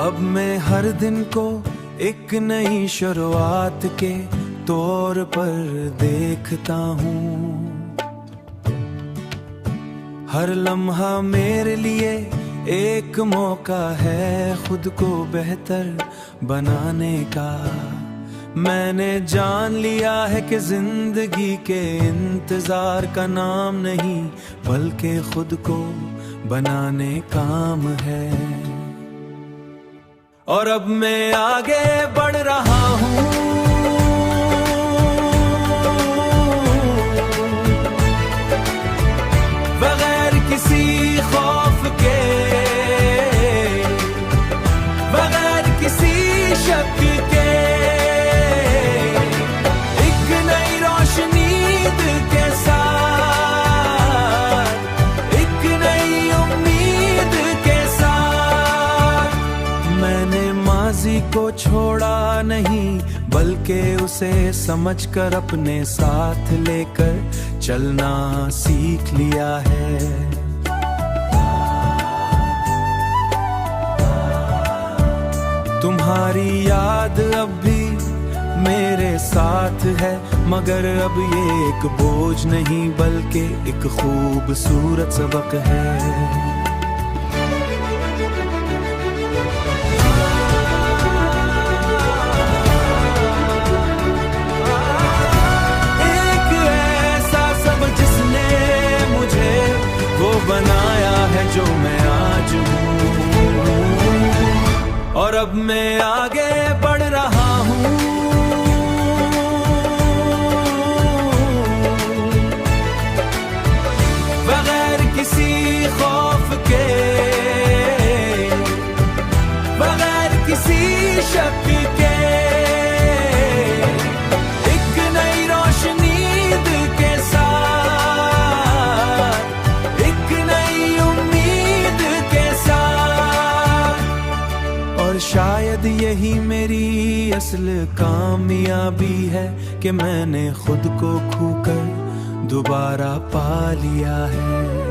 अब मैं हर दिन को एक नई शुरुआत के तौर पर देखता हूँ। हर लम्हा मेरे लिए एक मौका है खुद को बेहतर बनाने का। मैंने जान लिया है कि जिंदगी के इंतजार का नाम नहीं बल्कि खुद को बनाने काम है। और अब मैं आगे बढ़ रहा हूँ, बगैर किसी खौफ के, बगैर किसी शक के। एक नई रोशनी के साथ, एक नई उम्मीद के साथ। मैंने माजी को छोड़ा नहीं बल्कि उसे समझकर अपने साथ लेकर चलना सीख लिया है। तुम्हारी याद अब भी मेरे साथ है, मगर अब ये एक बोझ नहीं बल्कि एक खूबसूरत सबक है। बनाया है जो मैं आज हूँ, और अब मैं आगे बढ़ रहा हूँ। बगैर किसी खौफ के, बगैर किसी शक के। एक नई रोशनी के साथ, शायद यही मेरी असल कामयाबी है कि मैंने खुद को खोकर दोबारा पा लिया है।